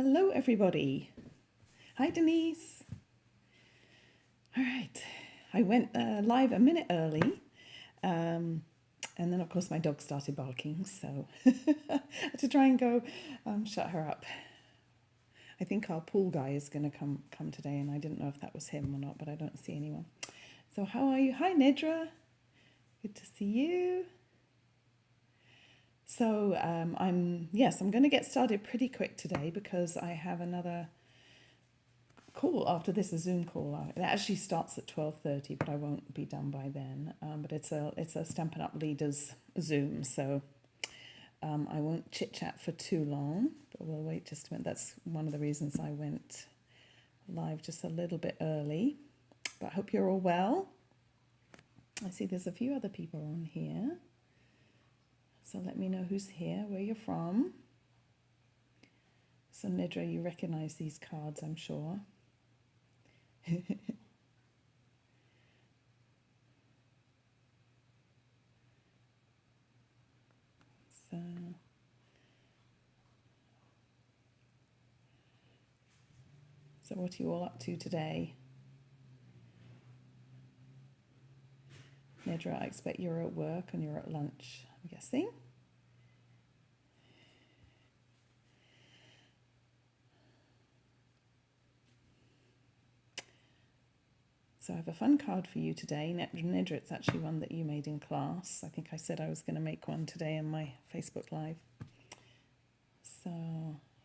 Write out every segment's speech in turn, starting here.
Hello, everybody. Hi, Denise. All right. I went live a minute early. And then, of course, my dog started barking. So I had to try and go shut her up. I think our pool guy is going to come today. And I didn't know if that was him or not, but I don't see anyone. So how are you? Hi, Nedra. Good to see you. So I'm going to get started pretty quick today because I have another call after this, a Zoom call. It actually starts at 12:30, but I won't be done by then. But it's a Stampin' Up! Leaders Zoom, so I won't chit chat for too long. But we'll wait just a minute. That's one of the reasons I went live just a little bit early. But I hope you're all well. I see there's a few other people on here. So let me know who's here, where you're from. So Nidra, you recognize these cards, I'm sure. So what are you all up to today? Nedra, I expect you're at work and you're at lunch, I'm guessing. So I have a fun card for you today. Nedra, it's actually one that you made in class. I think I said I was going to make one today in my Facebook Live. So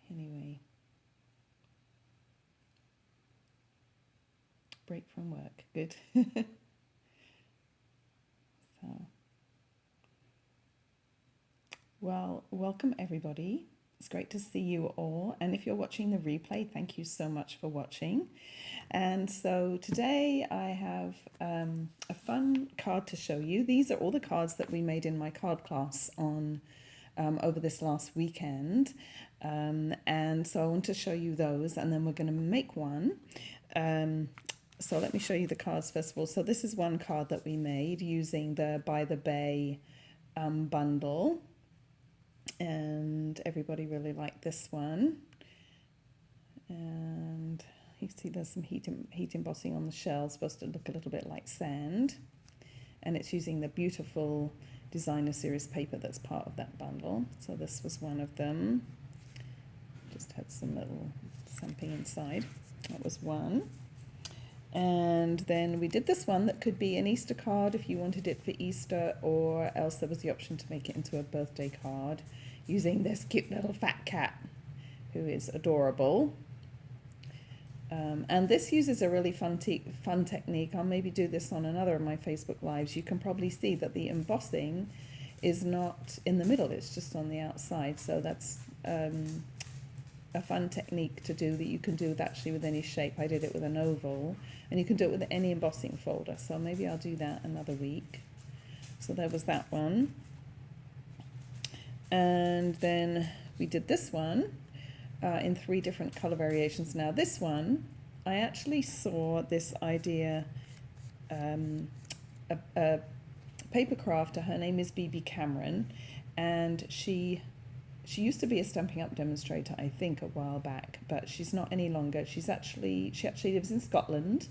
anyway, break from work, good. So, well, welcome everybody. It's great to see you all. And if you're watching the replay, thank you so much for watching. And so today I have a fun card to show you. These are all the cards that we made in my card class on over this last weekend. And so I want to show you those, and then we're going to make one. So let me show you the cards first of all. So this is one card that we made using the By the Bay bundle. And everybody really liked this one. And you see there's some heat embossing on the shell, supposed to look a little bit like sand. And it's using the beautiful designer series paper that's part of that bundle. So this was one of them. Just had some little something inside. That was one. And then we did this one that could be an Easter card if you wanted it for Easter, or else there was the option to make it into a birthday card using this cute little fat cat who is adorable. And this uses a really fun technique. I'll maybe do this on another of my Facebook Lives. You can probably see that the embossing is not in the middle, it's just on the outside. So that's a fun technique to do that you can do with any shape. I did it with an oval, and you can do it with any embossing folder. So maybe I'll do that another week. So there was that one. And then we did this one in 3 different color variations. Now this one, I actually saw this idea, a paper crafter, her name is BB Cameron, and she used to be a Stampin' Up! Demonstrator, I think, a while back, but she's not any longer. She actually lives in Scotland,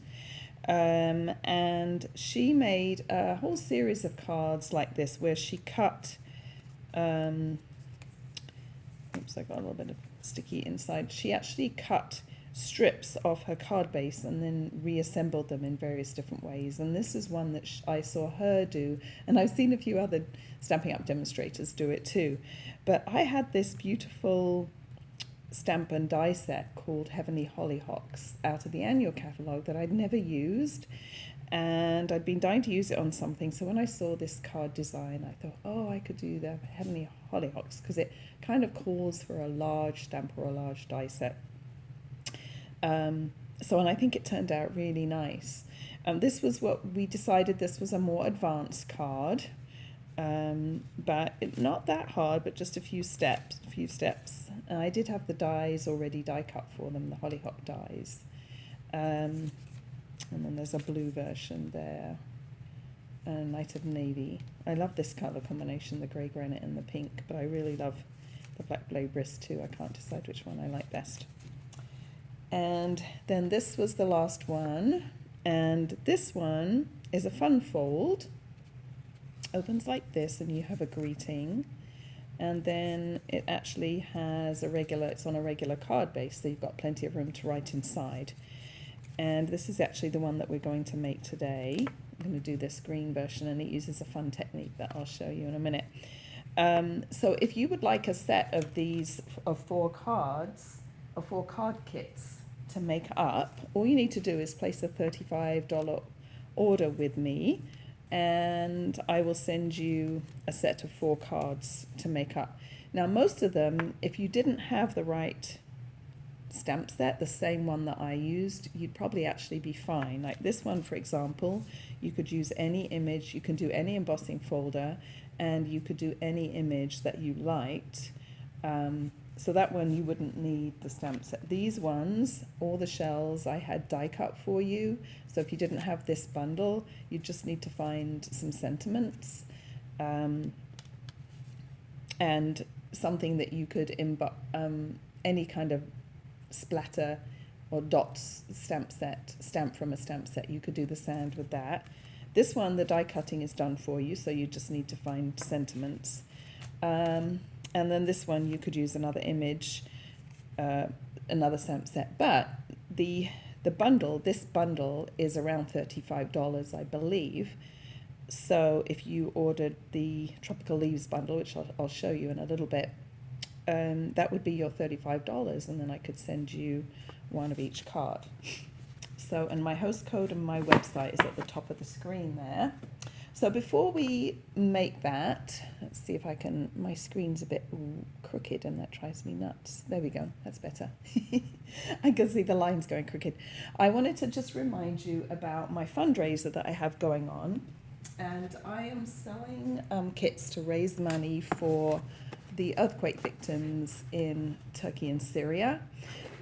and she made a whole series of cards like this where she cut, oops, I got a little bit of sticky inside. She actually cut strips off her card base and then reassembled them in various different ways. And this is one that I saw her do, and I've seen a few other Stampin' Up! Demonstrators do it too. But I had this beautiful Stampin' die set called Heavenly Hollyhocks out of the annual catalogue that I'd never used, and I'd been dying to use it on something. So when I saw this card design, I thought, oh, I could do the Heavenly Hollyhocks, because it kind of calls for a large stamp or a large die set. And I think it turned out really nice. This was what we decided. This was a more advanced card, but not that hard, but just a few steps. I did have the dies already die cut for them, the hollyhock dies. And then there's a blue version there, and light of navy. I love this color combination, the grey granite and the pink, but I really love the black Blaebris too. I can't decide which one I like best. And then this was the last one, and this one is a fun fold. Opens like this, and you have a greeting, and then it actually has it's on a regular card base, so you've got plenty of room to write inside. And this is actually the one that we're going to make today. I'm going to do this green version, and it uses a fun technique that I'll show you in a minute. So if you would like a set of these, of 4 cards, or 4 card kits to make up, all you need to do is place a $35 order with me, and I will send you a set of 4 cards to make up. Now, most of them, if you didn't have the right stamp set, the same one that I used, you'd probably actually be fine. Like this one, for example, you could use any image, you can do any embossing folder, and you could do any image that you liked. So that one you wouldn't need the stamp set. These ones, all the shells I had die cut for you. So if you didn't have this bundle, you just need to find some sentiments and something that you could any kind of splatter or dots stamp from a stamp set. You could do the sand with that. This one, the die cutting is done for you, so you just need to find sentiments. And then this one, you could use another image, another stamp set. But the bundle, this bundle is around $35, I believe. So if you ordered the Tropical Leaves bundle, which I'll show you in a little bit, that would be your $35, and then I could send you one of each card. So, and my host code and my website is at the top of the screen there. So before we make that, let's see if I can, my screen's a bit crooked and that drives me nuts. There we go, that's better. I can see the lines going crooked. I wanted to just remind you about my fundraiser that I have going on. And I am selling kits to raise money for the earthquake victims in Turkey and Syria.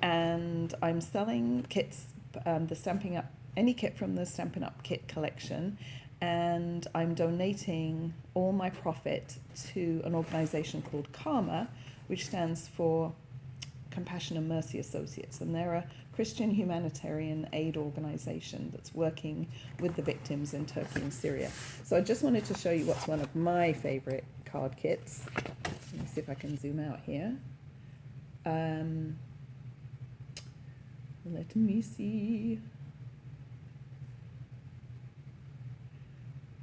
And I'm selling kits, the Stampin' Up, any kit from the Stampin' Up kit collection. And I'm donating all my profit to an organization called Karma, which stands for Compassion and Mercy Associates. And they're a Christian humanitarian aid organization that's working with the victims in Turkey and Syria. So I just wanted to show you what's one of my favorite card kits. Let me see if I can zoom out here. Let me see.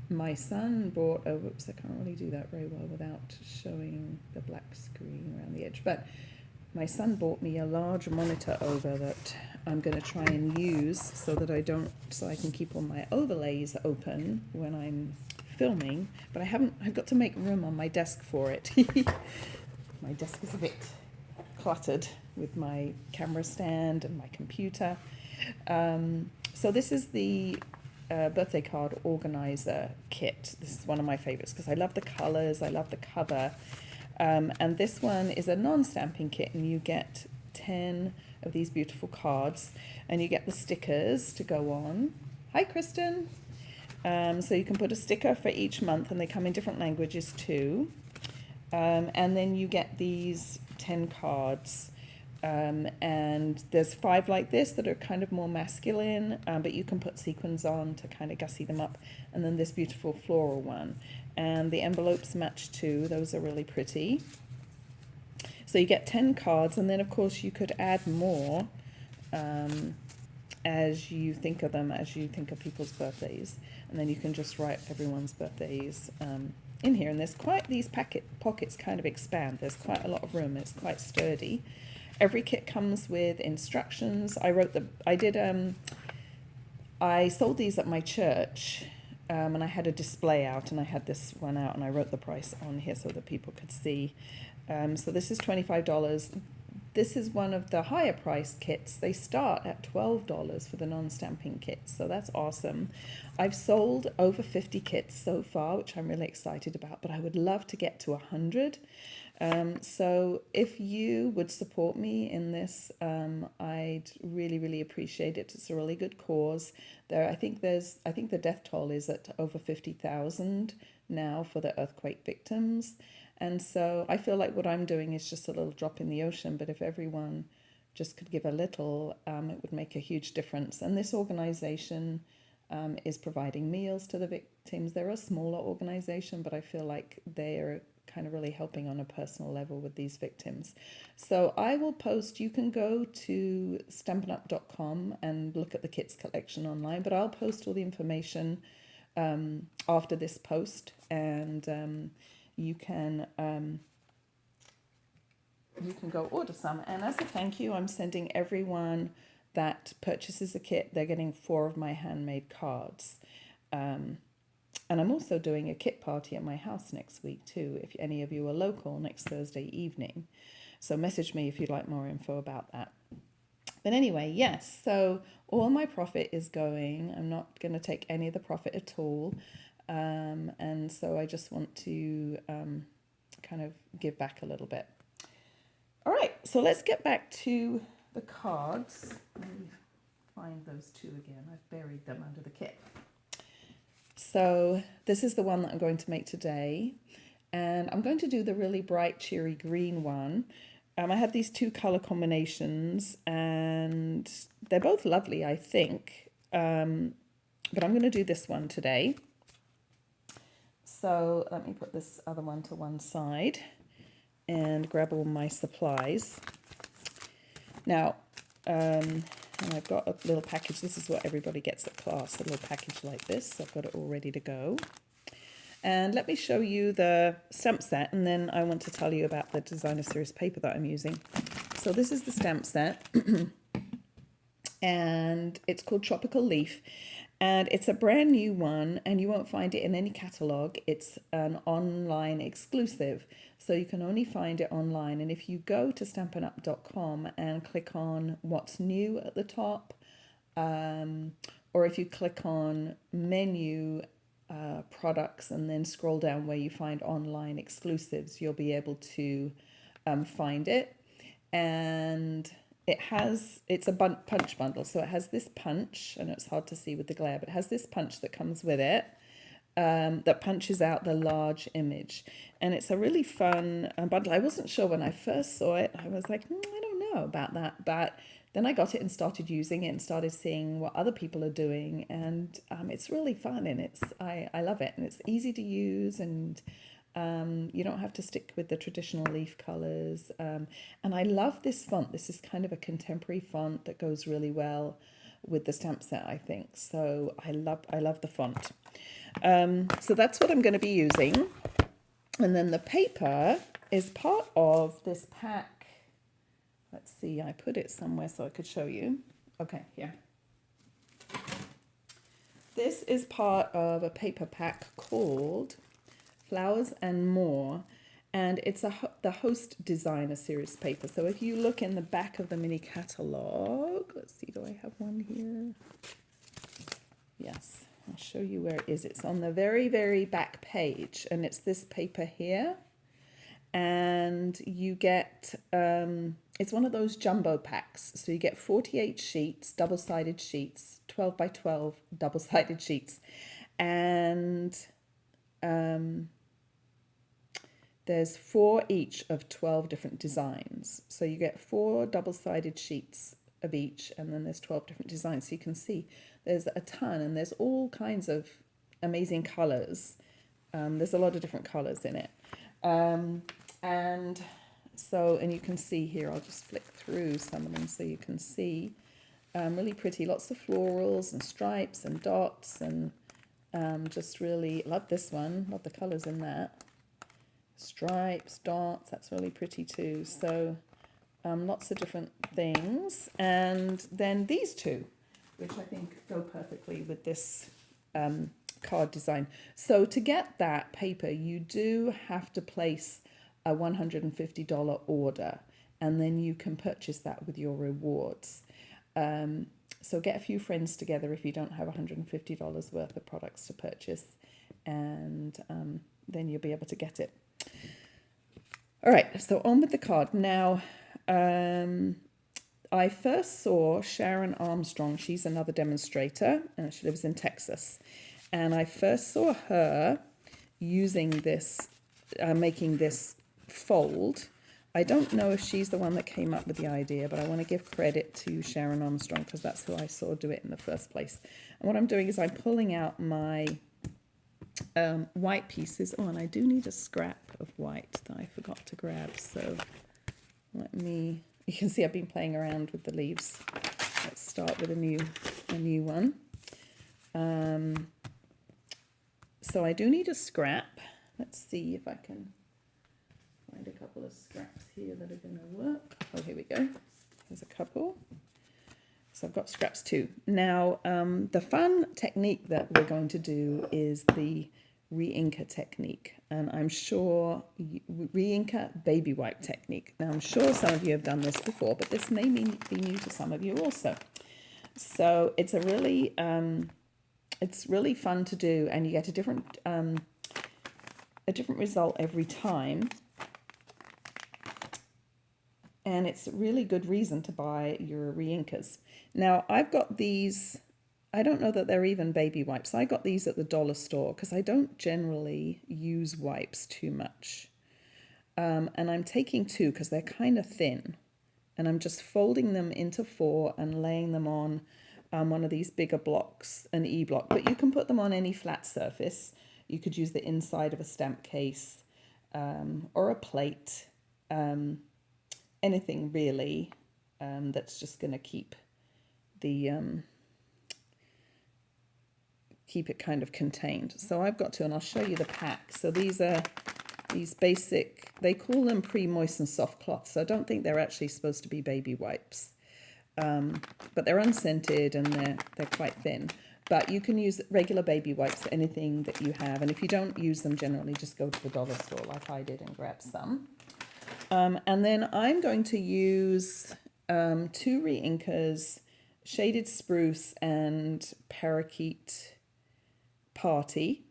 My son bought, oh whoops, I can't really do that very well without showing the black screen around the edge, but my son bought me a large monitor over that I'm going to try and use so that so I can keep all my overlays open when I'm filming, but I've got to make room on my desk for it. My desk is a bit cluttered with my camera stand and my computer. So this is the birthday card organizer kit. This is one of my favorites because I love the colors, I love the cover. And this one is a non-stamping kit, and you get 10 of these beautiful cards, and you get the stickers to go on. Hi, Kristen. So you can put a sticker for each month, and they come in different languages too. And then you get these 10 cards. And there's 5 like this that are kind of more masculine, but you can put sequins on to kind of gussy them up. And then this beautiful floral one. And the envelopes match too. Those are really pretty. So you get 10 cards, and then of course you could add more as you think of them, as you think of people's birthdays. And then you can just write everyone's birthdays in here. And there's quite, these pockets kind of expand. There's quite a lot of room. It's quite sturdy. Every kit comes with instructions. I sold these at my church, and I had a display out, and I had this one out, and I wrote the price on here so that people could see. So this is $25. This is one of the higher priced kits. They start at $12 for the non-stamping kits, so that's awesome. I've sold over 50 kits so far, which I'm really excited about, but I would love to get to 100. So if you would support me in this, I'd really, really appreciate it. It's a really good cause. I think the death toll is at over 50,000 now for the earthquake victims. And so I feel like what I'm doing is just a little drop in the ocean, but if everyone just could give a little, it would make a huge difference. And this organization is providing meals to the victims. They're a smaller organization, but I feel like they're kind of really helping on a personal level with these victims. So I will post, you can go to stampinup.com and look at the kits collection online, but I'll post all the information after this post, and you can go order some. And as a thank you, I'm sending everyone that purchases a kit, they're getting 4 of my handmade cards. And I'm also doing a kit party at my house next week too, if any of you are local, next Thursday evening. So message me if you'd like more info about that. But anyway, yes, so all my profit is going. I'm not going to take any of the profit at all. And so I just want to kind of give back a little bit. All right, so let's get back to the cards. Let me find those 2 again. I've buried them under the kit. So this is the one that I'm going to make today. And I'm going to do the really bright cherry green one. I have these 2 color combinations and they're both lovely, I think. But I'm going to do this one today. So let me put this other one to one side and grab all my supplies. Now, and I've got a little package. This is what everybody gets at class, a little package like this. I've got it all ready to go. And let me show you the stamp set, and then I want to tell you about the designer series paper that I'm using. So this is the stamp set, and it's called Tropical Leaf. And it's a brand new one, and you won't find it in any catalogue. It's an online exclusive, so you can only find it online. And if you go to stampinup.com and click on what's new at the top, or if you click on menu products and then scroll down where you find online exclusives, you'll be able to find it. And it's a punch bundle, so it has this punch, and it's hard to see with the glare, but it has this punch that comes with it that punches out the large image, and it's a really fun bundle. I wasn't sure when I first saw it. I was like, I don't know about that, but then I got it and started using it and started seeing what other people are doing, and it's really fun, and I love it, and it's easy to use, and you don't have to stick with the traditional leaf colors. And I love this font. This is kind of a contemporary font that goes really well with the stamp set, I think. So I love the font. So that's what I'm going to be using. And then the paper is part of this pack. Let's see, I put it somewhere so I could show you. Okay, here. This is part of a paper pack called Flowers and More, and it's the Host Designer Series paper. So if you look in the back of the mini catalog, let's see, do I have one here? Yes, I'll show you where it is. It's on the very, very back page, and it's this paper here. And you get, it's one of those jumbo packs. So you get 48 sheets, double-sided sheets, 12 by 12 double-sided sheets. And there's 4 each of 12 different designs. So you get 4 double-sided sheets of each, and then there's 12 different designs. So you can see there's a ton, and there's all kinds of amazing colors. There's a lot of different colors in it. And you can see here, I'll just flick through some of them so you can see. Really pretty, lots of florals and stripes and dots, and just really love this one. Love the colors in that. Stripes, dots, that's really pretty too. So lots of different things. And then these 2, which I think go perfectly with this card design. So to get that paper, you do have to place a $150 order, and then you can purchase that with your rewards. So get a few friends together if you don't have $150 worth of products to purchase, and then you'll be able to get it. All right, so on with the card. Now, I first saw Sharon Armstrong. She's another demonstrator, and she lives in Texas. And I first saw her using this, making this fold. I don't know if she's the one that came up with the idea, but I want to give credit to Sharon Armstrong because that's who I saw do it in the first place. And what I'm doing is I'm pulling out my white pieces. Oh, and I do need a scrap of white that I forgot to grab. So you can see I've been playing around with the leaves. Let's start with a new one. So I do need a scrap. Let's see if I can find a couple of scraps here that are going to work. Oh, here we go. There's a couple. So I've got scraps too. Now, the fun technique that we're going to do is the Reinker technique. And I'm sure, Reinker baby wipe technique. Now, I'm sure some of you have done this before, but this may be new to some of you also. So it's it's really fun to do, and you get a different result every time. And it's a really good reason to buy your Reinkers. Now, I've got these, I don't know that they're even baby wipes. I got these at the dollar store because I don't generally use wipes too much. And I'm taking 2 because they're kind of thin. And I'm just folding them into 4 and laying them on one of these bigger blocks, an E-block. But you can put them on any flat surface. You could use the inside of a stamp case or a plate. Anything really that's just going to keep it kind of contained. So I've got 2, and I'll show you the pack. So these are these basic, they call them pre-moistened soft cloths. So I don't think they're actually supposed to be baby wipes, but they're unscented and they're quite thin. But you can use regular baby wipes for anything that you have, and if you don't use them generally, just go to the dollar store like I did and grab some. And then I'm going to use 2 Reinkers, Shaded Spruce and Parakeet Party.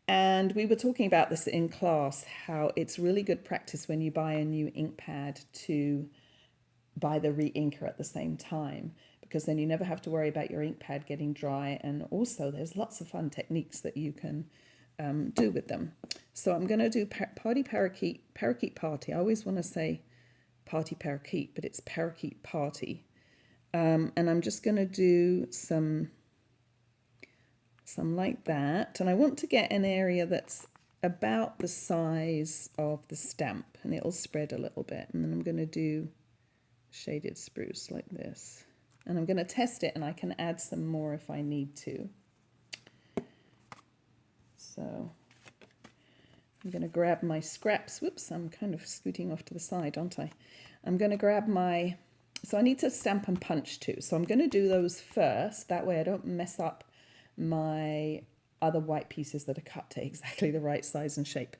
And we were talking about this in class, how it's really good practice when you buy a new ink pad to buy the Reinker at the same time, because then you never have to worry about your ink pad getting dry. And also there's lots of fun techniques that you can do with them. So I'm going to do Parakeet Party. I always want to say Party Parakeet, but it's Parakeet Party. And I'm just going to do some like that. And I want to get an area that's about the size of the stamp, and it'll spread a little bit. And then I'm going to do Shaded Spruce like this. And I'm going to test it, and I can add some more if I need to. So I'm going to grab my scraps. Whoops, I'm kind of scooting off to the side, aren't I? I'm going to grab my, so I need to stamp and punch too. So I'm going to do those first. That way I don't mess up my other white pieces that are cut to exactly the right size and shape.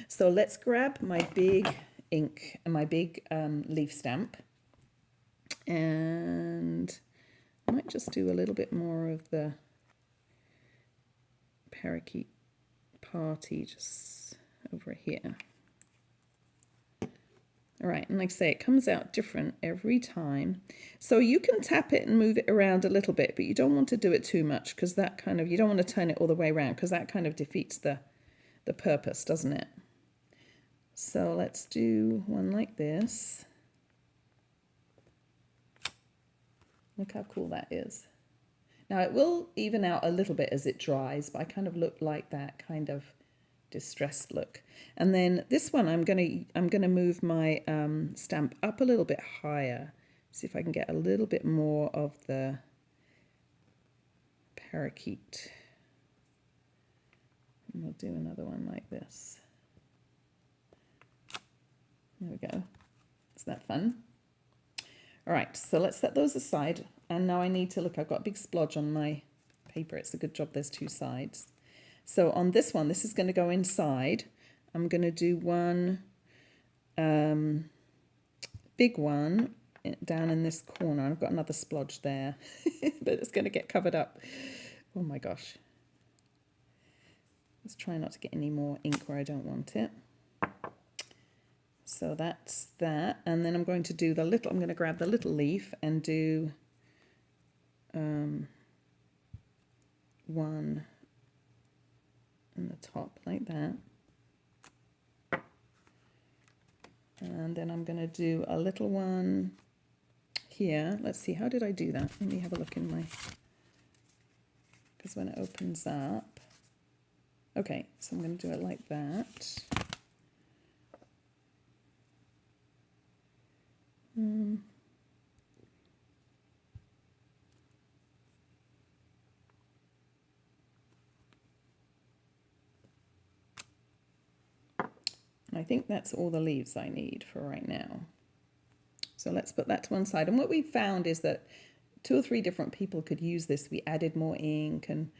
So let's grab my big ink and my big leaf stamp. And I might just do a little bit more of the Parakeet Party just over here. All right, and like I say, it comes out different every time. So you can tap it and move it around a little bit, but you don't want to do it too much, because that kind of, you don't want to turn it all the way around, because that kind of defeats the purpose, doesn't it? So let's do one like this. Look how cool that is. Now it will even out a little bit as it dries, but I kind of look like that kind of distressed look. And then this one, I'm gonna move my stamp up a little bit higher. See if I can get a little bit more of the parakeet. And we'll do another one like this. There we go. Isn't that fun? All right, so let's set those aside. And now I need to look, I've got a big splodge on my paper. It's a good job there's 2 sides. So on this one, this is going to go inside. I'm going to do one big one down in this corner. I've got another splodge there, but it's going to get covered up. Oh my gosh. Let's try not to get any more ink where I don't want it. So that's that. And then I'm going to do the little, I'm going to grab the little leaf and do one in the top like that. And then I'm going to do a little one here. Let's see, how did I do that? Let me have a look in my, because when it opens up, okay, so I'm going to do it like that. I think that's all the leaves I need for right now. So let's put that to one side. And what we found is that 2 or 3 different people could use this. We added more ink, and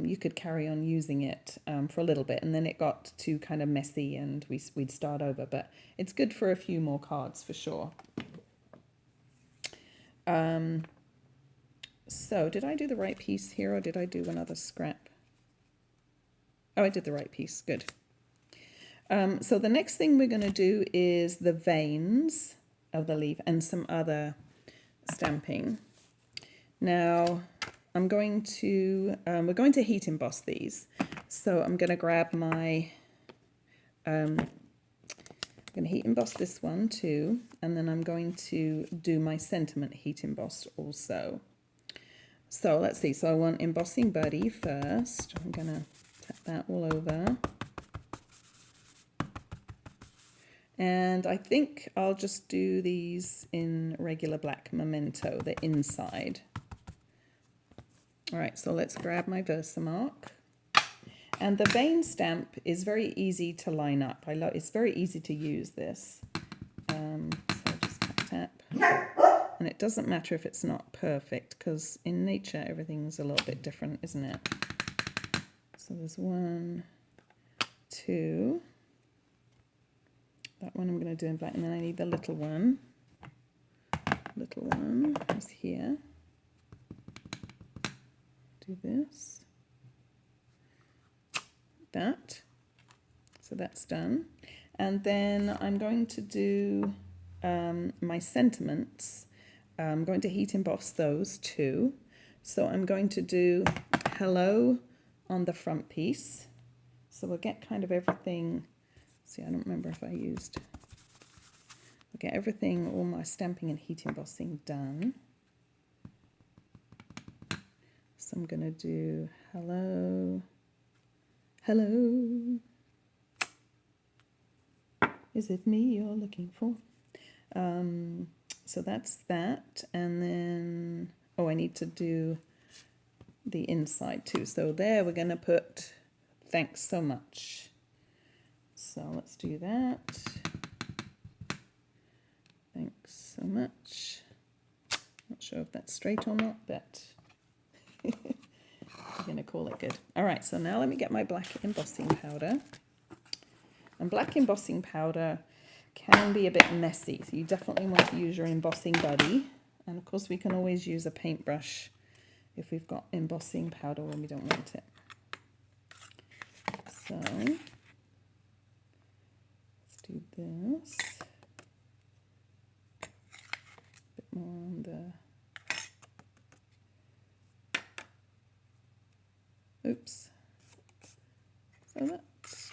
you could carry on using it for a little bit, and then it got too kind of messy and we'd start over. But it's good for a few more cards for sure. So did I do the right piece here, or did I do another scrap? Oh, I did the right piece. Good. So the next thing we're going to do is the veins of the leaf and some other stamping. Now I'm going to, we're going to heat emboss these. So I'm going to grab my, I'm going to heat emboss this one too, and then I'm going to do my sentiment heat embossed also. So let's see, so I want embossing buddy first. I'm going to tap that all over. And I think I'll just do these in regular black memento, the inside. All right, so let's grab my Versamark. And the vein stamp is very easy to line up. It's very easy to use this. So just tap, tap. And it doesn't matter if it's not perfect, because in nature everything's a little bit different, isn't it? So there's 1, 2. That one I'm going to do in black, and then I need the little one. Little one is here. Do this. That. So that's done. And then I'm going to do my sentiments. I'm going to heat emboss those too. So I'm going to do hello on the front piece. So we'll get kind of everything. See, I don't remember if I used. I'll get everything, all my stamping and heat embossing done. So I'm going to do hello. Hello. Is it me you're looking for? So that's that. And then, oh, I need to do the inside too. So there we're going to put thanks so much. So let's do that. Thanks so much. Not sure if that's straight or not, but I'm going to call it good. All right, so now let me get my black embossing powder. And black embossing powder can be a bit messy, so you definitely want to use your embossing buddy. And of course we can always use a paintbrush if we've got embossing powder when we don't want it. So do this. A bit more on the. Oops. So that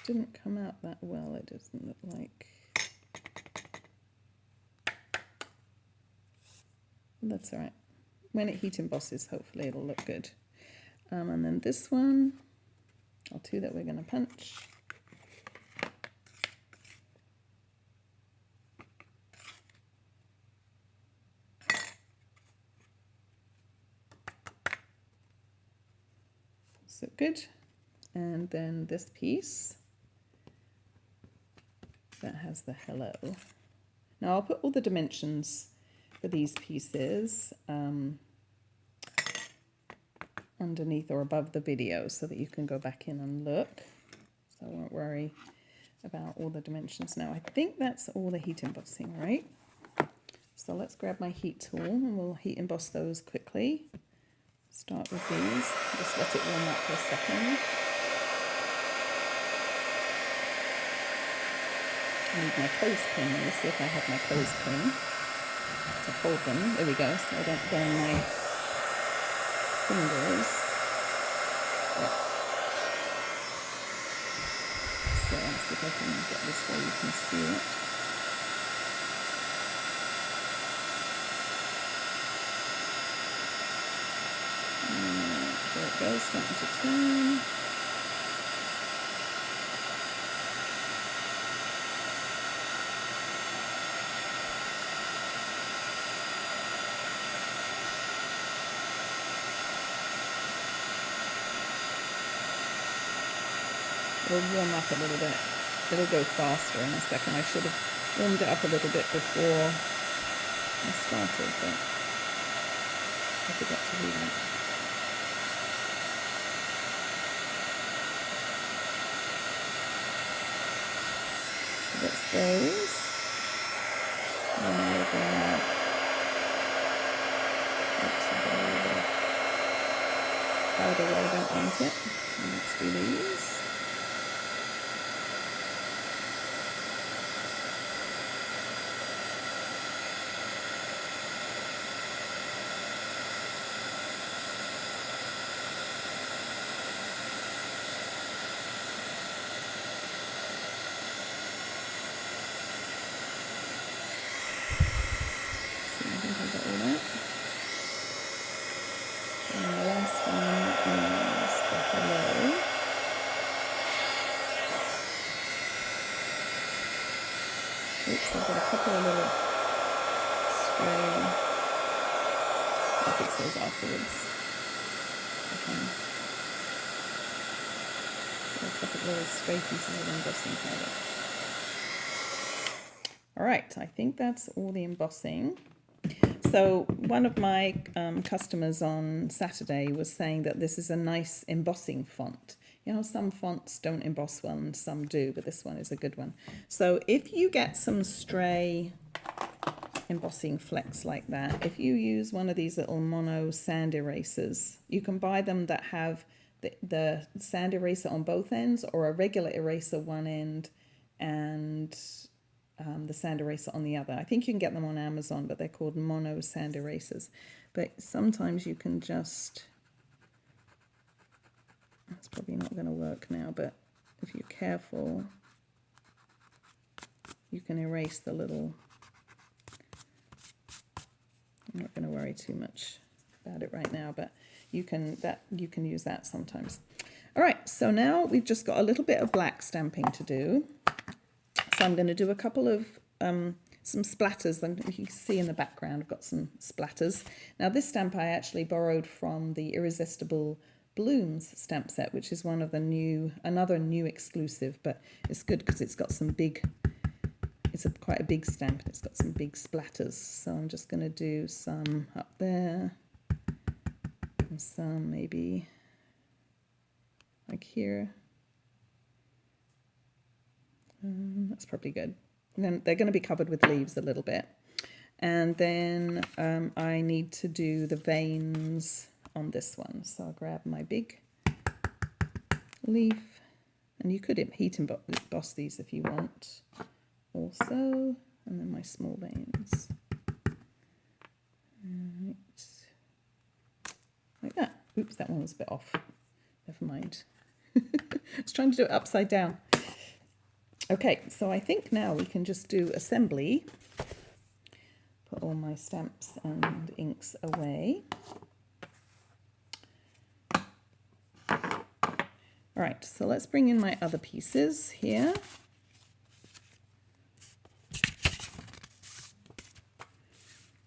didn't come out that well, it doesn't look like. That's all right. When it heat embosses, hopefully it'll look good. And then this one, or 2 that we're going to punch. So good. And then this piece that has the hello. Now I'll put all the dimensions for these pieces underneath or above the video so that you can go back in and look. So I won't worry about all the dimensions now. I think that's all the heat embossing, right? So let's grab my heat tool and we'll heat emboss those quickly. Start with these. Just let it warm up for a second. I need my clothespin. Let me see if I have my clothespin to hold them. There we go, so I don't burn my fingers. Yeah. So let's see if I can get this where you can see it. go, starting to turn. It'll warm up a little bit. It'll go faster in a second. I should have warmed it up a little bit before I started, but I forgot to do that. So that's those. And then we'll grab, oops, I got a little powder where I don't want it. And let's do these. Oops, I've got a couple of little stray. I'll fix those afterwards. Okay. Got a couple of little stray pieces of embossing powder. All right, I think that's all the embossing. So one of my customers on Saturday was saying that this is a nice embossing font. You know, some fonts don't emboss well and some do, but this one is a good one. So if you get some stray embossing flecks like that, if you use one of these little mono sand erasers, you can buy them that have the sand eraser on both ends, or a regular eraser one end and the sand eraser on the other. I think you can get them on Amazon, but they're called mono sand erasers. But sometimes you can just, that's probably not going to work now, but if you're careful, you can erase the little, I'm not going to worry too much about it right now, but you can use that sometimes. All right, so now we've just got a little bit of black stamping to do. So I'm going to do a couple of some splatters. And you can see in the background, I've got some splatters. Now this stamp I actually borrowed from the Irresistible Blooms stamp set, which is one of the another new exclusive, but it's good because it's got some big, it's quite a big stamp and it's got some big splatters. So I'm just going to do some up there and some maybe like here. That's probably good. And then they're going to be covered with leaves a little bit. And then I need to do the veins on this one. So I'll grab my big leaf. And you could heat emboss these if you want also. And then my small veins. Right. Like that. Oops, that one was a bit off. Never mind. I was trying to do it upside down. Okay, so I think now we can just do assembly. Put all my stamps and inks away. All right, so let's bring in my other pieces here.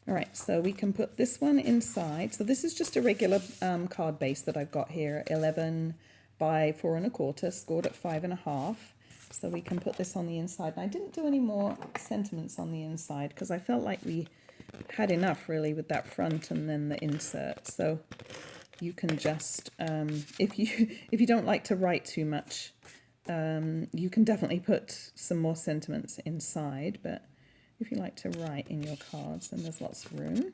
All right, so we can put this one inside. So this is just a regular card base that I've got here, 11 by 4 1/4, scored at 5 1/2. So we can put this on the inside. And I didn't do any more sentiments on the inside because I felt like we had enough really with that front and then the insert. So you can just, if you don't like to write too much, you can definitely put some more sentiments inside. But if you like to write in your cards, then there's lots of room.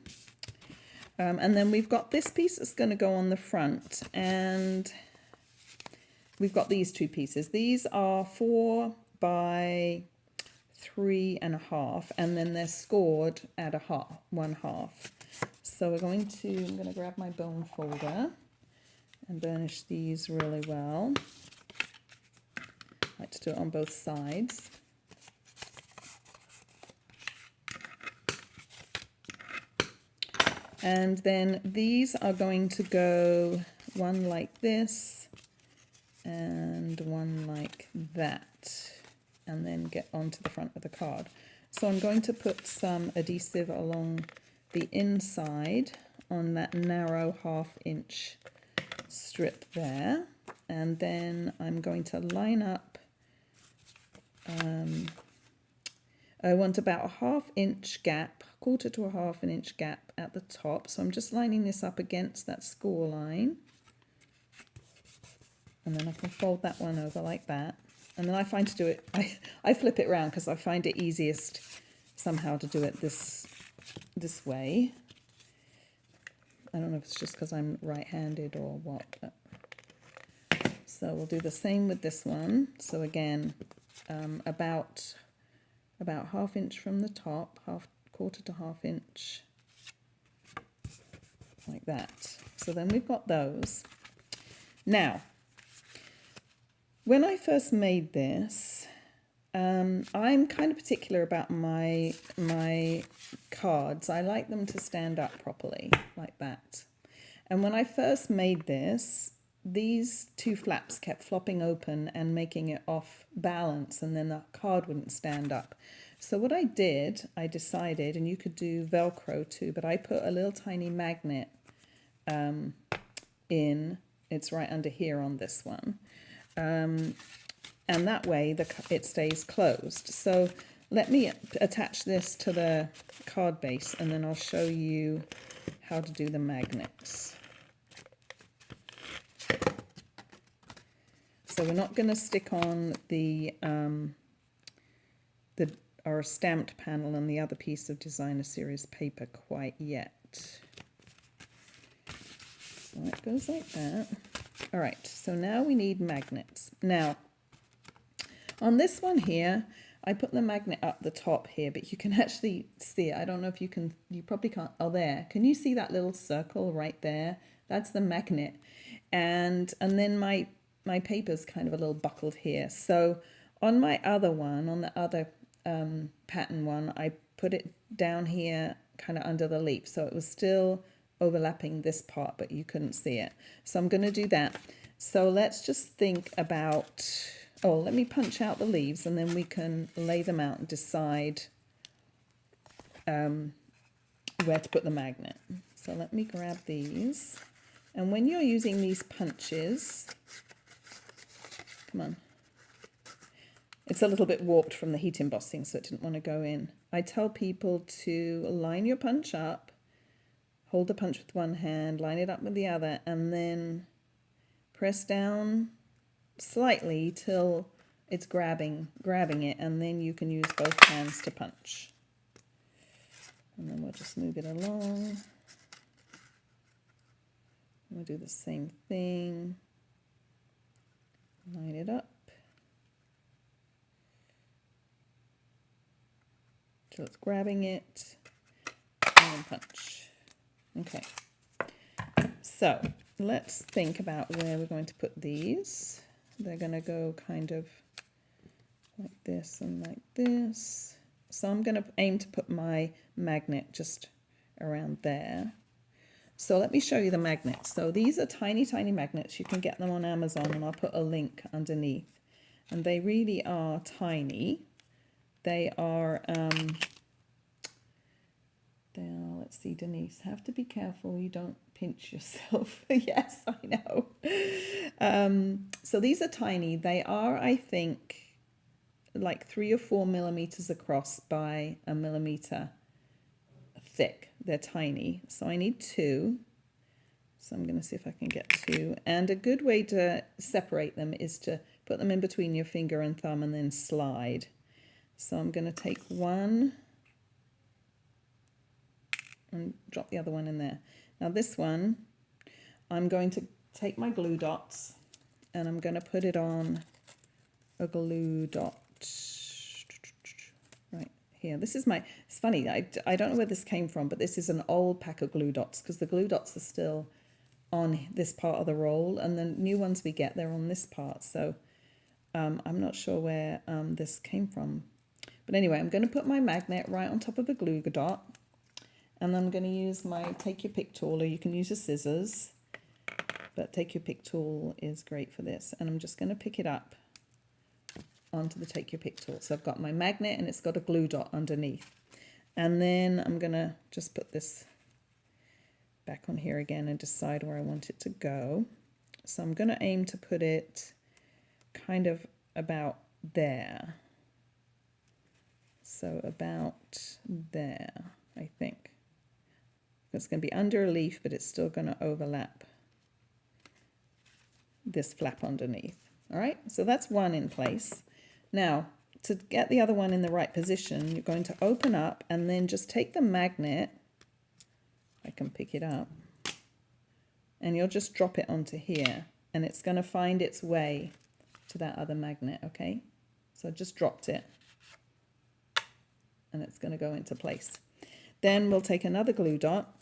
And then we've got this piece that's going to go on the front, and we've got these two pieces. These are 4 by 3 1/2, and then they're scored at 1/2. So I'm going to grab my bone folder and burnish these really well. I like to do it on both sides. And then these are going to go one like this and one like that, and then get onto the front of the card. So I'm going to put some adhesive along the inside on that narrow 1/2 inch strip there, and then I'm going to line up, I want about a 1/2 inch gap, 1/4 to a 1/2 inch gap at the top. So I'm just lining this up against that score line, and then I can fold that one over like that. And then I find to do it, I flip it around because I find it easiest somehow to do it this way. I don't know if it's just because I'm right-handed or what. But. So we'll do the same with this one. So again, about 1/2 inch from the top, 1/4 to 1/2 inch, like that. So then we've got those. Now, when I first made this, I'm kind of particular about my cards. I like them to stand up properly, like that. And when I first made this, these two flaps kept flopping open and making it off balance, and then the card wouldn't stand up. So what I did, I decided, and you could do Velcro too, but I put a little tiny magnet in. It's right under here on this one. And that way it stays closed. So let me attach this to the card base, and then I'll show you how to do the magnets. So we're not going to stick on our stamped panel and the other piece of Designer Series paper quite yet. So it goes like that. All right, so now we need magnets. Now, on this one here, I put the magnet up the top here, but you can actually see it. I don't know if you can, you probably can't. Oh, there. Can you see that little circle right there? That's the magnet. And then my paper's kind of a little buckled here. So on my other one, on the other pattern one, I put it down here kind of under the leaf. So it was still overlapping this part, but you couldn't see it. So I'm going to do that. So let's just think about, oh, let me punch out the leaves, and then we can lay them out and decide where to put the magnet. So let me grab these. And when you're using these punches, come on, it's a little bit warped from the heat embossing, so it didn't want to go in. I tell people to line your punch up, hold the punch with one hand, line it up with the other, and then press down slightly till it's grabbing it, and then you can use both hands to punch. And then we'll just move it along. We'll do the same thing. Line it up till it's grabbing it, and then punch. Okay, so let's think about where we're going to put these. They're going to go kind of like this and like this. So I'm going to aim to put my magnet just around there. So let me show you the magnets. So these are tiny, tiny magnets. You can get them on Amazon, and I'll put a link underneath. And they really are tiny. They are, let's see, Denise, have to be careful you don't pinch yourself. Yes, I know. So these are tiny. They are, I think, like 3 or 4 millimeters across by 1 millimeter thick. They're tiny. So I need 2. So I'm going to see if I can get 2. And a good way to separate them is to put them in between your finger and thumb and then slide. So I'm going to take one and drop the other one in there. Now this one, I'm going to take my glue dots and I'm going to put it on a glue dot right here. This is my, it's funny, I don't know where this came from, but this is an old pack of glue dots, because the glue dots are still on this part of the roll, and the new ones we get, they're on this part. So I'm not sure where this came from. But anyway, I'm going to put my magnet right on top of a glue dot. And I'm going to use my take your pick tool, or you can use your scissors. but Take Your Pick tool is great for this. And I'm just going to pick it up onto the Take Your Pick tool. So I've got my magnet and it's got a glue dot underneath. And then I'm going to just put this back on here again and decide where I want it to go. So I'm going to aim to put it kind of about there. So about there, I think. It's going to be under a leaf, but it's still going to overlap this flap underneath. All right, so that's one in place. Now, to get the other one in the right position, you're going to open up and then just take the magnet. I can pick it up. And you'll just drop it onto here. And it's going to find its way to that other magnet, okay? So I just dropped it. And it's going to go into place. Then we'll take another glue dot.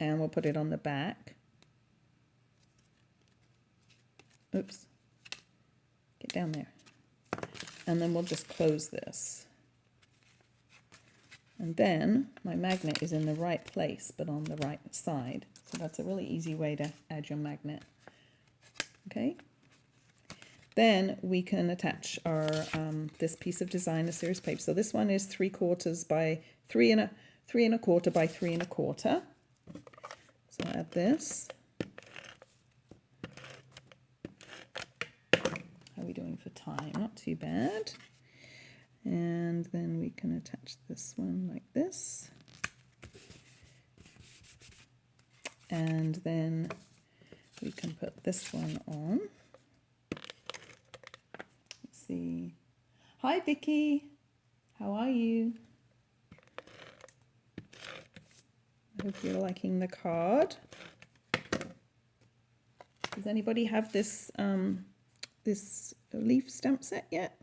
And we'll put it on the back. Oops. Get down there. And then we'll just close this. And then my magnet is in the right place, but on the right side. So that's a really easy way to add your magnet. Okay. Then we can attach our this piece of designer series paper. So this one is 3/4 by 3 1/4 by 3 1/4. So I'll add this. How are we doing for time? Not too bad. And then we can attach this one like this. And then we can put this one on. Let's see. Hi, Vicky. How are you? I hope you're liking the card. Does anybody have this this leaf stamp set yet?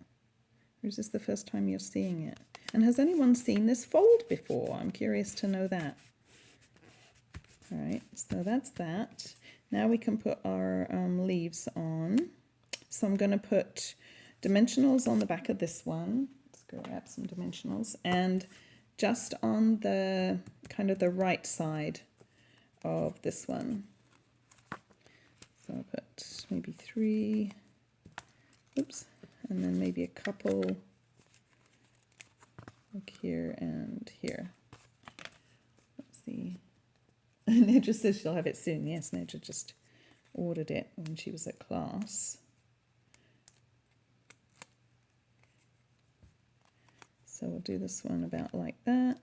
Or is this the first time you're seeing it? And has anyone seen this fold before? I'm curious to know that. All right, so that's that. Now we can put our leaves on. So I'm going to put dimensionals on the back of this one. Let's grab some dimensionals. And just on the kind of the right side of this one. So I'll put maybe 3. Oops. And then maybe a couple like here and here. Let's see. Nedra says she'll have it soon. Yes, Nedra just ordered it when she was at class. So we'll do this one about like that.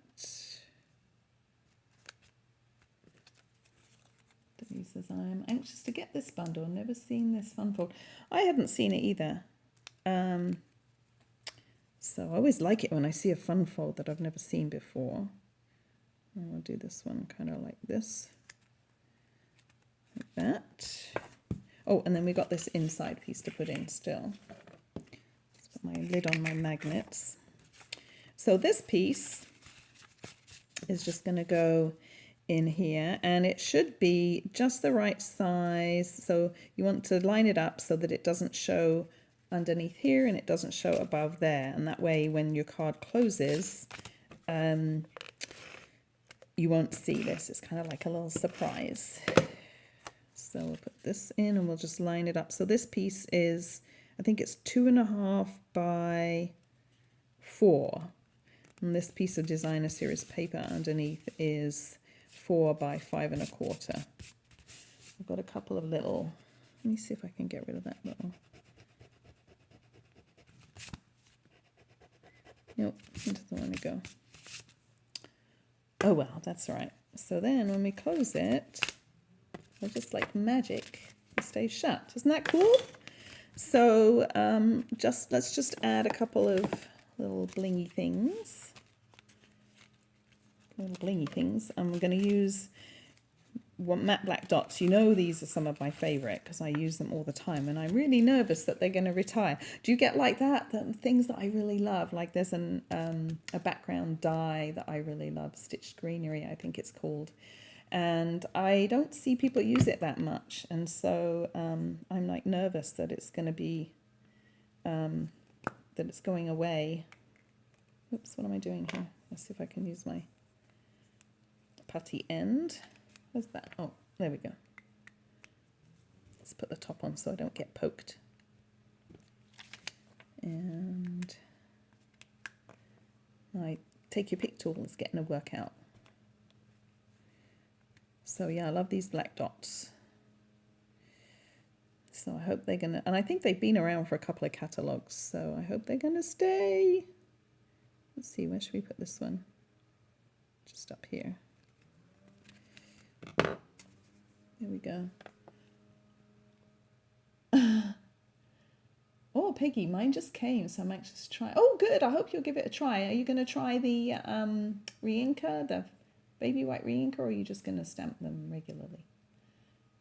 Debbie says, I am anxious to get this bundle. Never seen this fun fold. I hadn't seen it either. So I always like it when I see a fun fold that I've never seen before. And I'll do this one kind of like this. Like that. Oh, and then we got this inside piece to put in still. Let's put my lid on my magnets. So this piece is just going to go in here, and it should be just the right size. So you want to line it up so that it doesn't show underneath here and it doesn't show above there, and that way when your card closes you won't see this. It's kind of like a little surprise. So we'll put this in and we'll just line it up. So this piece is, I think it's 2.5 by 4, and this piece of designer series paper underneath is 4 by 5 1/4. I've got a couple of little, let me see if I can get rid of that little. Nope, it doesn't want to go. Oh well, that's all right. So then when we close it, it's just like magic, it stays shut. Isn't that cool? So let's just add a couple of little blingy things. I'm going to use matte black dots. You know, these are some of my favorite because I use them all the time, and I'm really nervous that they're going to retire. Do you get like that? The things that I really love, like there's a background die that I really love, Stitched Greenery I think it's called, and I don't see people use it that much, and so I'm like nervous that it's going to be that it's going away. Oops, what am I doing here? Let's see if I can use my putty end. Where's that? Oh, there we go. Let's put the top on so I don't get poked. And I take your pick tool, it's getting a workout. So yeah, I love these black dots. So I hope they're gonna, and I think they've been around for a couple of catalogs, so I hope they're gonna stay. Let's see, where should we put this one? Just up here. There we go. Oh, Peggy, mine just came, so I'm anxious to try. Oh, good. I hope you'll give it a try. Are you going to try the Reinker, the baby white Reinker, or are you just going to stamp them regularly?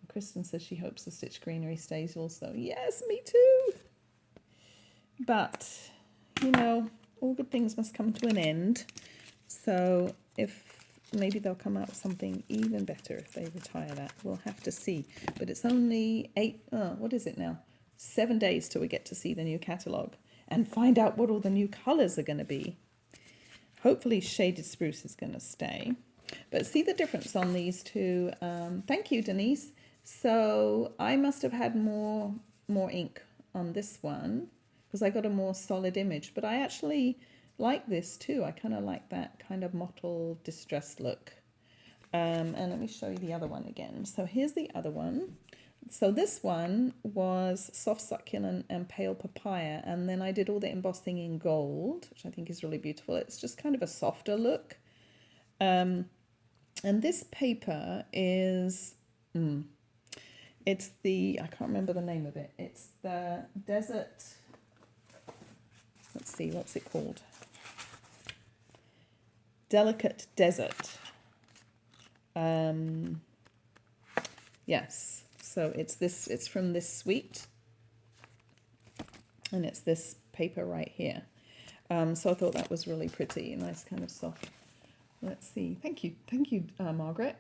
Kristen says she hopes the stitch greenery stays also. Yes, me too. But, you know, all good things must come to an end. So if maybe they'll come out with something even better if they retire that. We'll have to see. But it's only what is it now? 7 days till we get to see the new catalogue and find out what all the new colours are going to be. Hopefully shaded spruce is going to stay. But see the difference on these two. Thank you, Denise. So I must have had more ink on this one because I got a more solid image. But I actually like this too. I kind of like that kind of mottled distressed look. And let me show you the other one again. So here's the other one. So this one was soft succulent and pale papaya, and then I did all the embossing in gold, which I think is really beautiful. It's just kind of a softer look. And this paper is, it's the, I can't remember the name of it. It's the desert, let's see, what's it called? Delicate Desert. Yes. So it's from this suite, and it's this paper right here. So I thought that was really pretty, nice kind of soft. Let's see. Thank you, Margaret.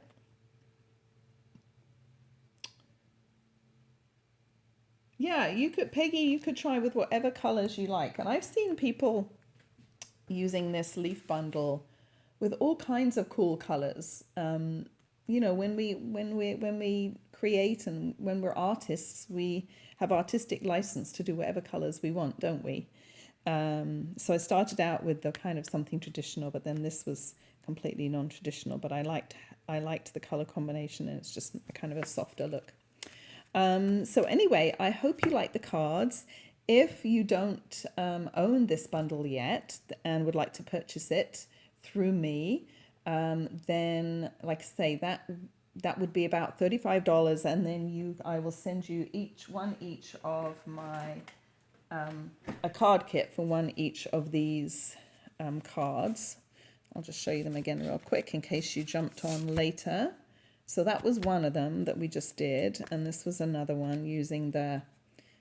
Yeah, you could, Peggy, you could try with whatever colors you like. And I've seen people using this leaf bundle with all kinds of cool colors. You know, when we create and when we're artists, we have artistic license to do whatever colors we want, don't we? So I started out with the kind of something traditional, but then this was completely non-traditional. But I liked the color combination, and it's just kind of a softer look. So anyway, I hope you like the cards. If you don't own this bundle yet and would like to purchase it through me, then, like I say, that would be about $35, and then I will send you each of my a card kit for one each of these cards. I'll just show you them again real quick in case you jumped on later. So that was one of them that we just did, and this was another one using the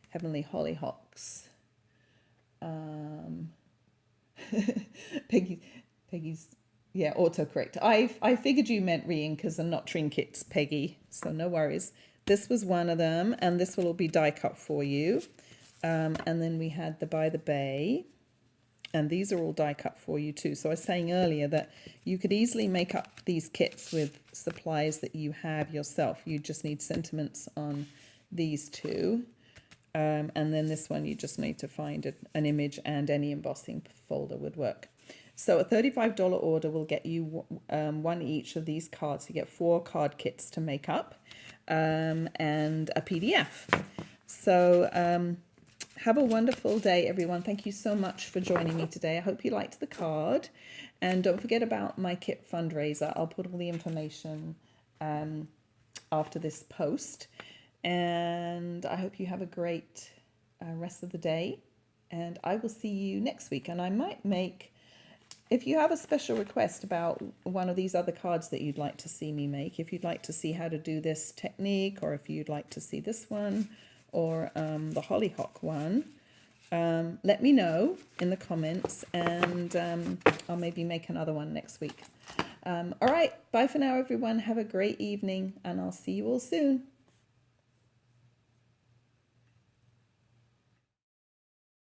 Heavenly Hollyhocks. Peggy's, yeah, autocorrect. I figured you meant reinkers and not trinkets, Peggy, so no worries. This was one of them, and this will all be die cut for you. And then we had the By the Bay, and these are all die cut for you too. So I was saying earlier that you could easily make up these kits with supplies that you have yourself. You just need sentiments on these two. And then this one, you just need to find an image, and any embossing folder would work. So a $35 order will get you one each of these cards. You get 4 card kits to make up, and a PDF. So have a wonderful day, everyone. Thank you so much for joining me today. I hope you liked the card. And don't forget about my kit fundraiser. I'll put all the information after this post. And I hope you have a great rest of the day. And I will see you next week. And I might make, if you have a special request about one of these other cards that you'd like to see me make, if you'd like to see how to do this technique, or if you'd like to see this one, or the hollyhock one, let me know in the comments, and I'll maybe make another one next week. All right, bye for now, everyone. Have a great evening, and I'll see you all soon.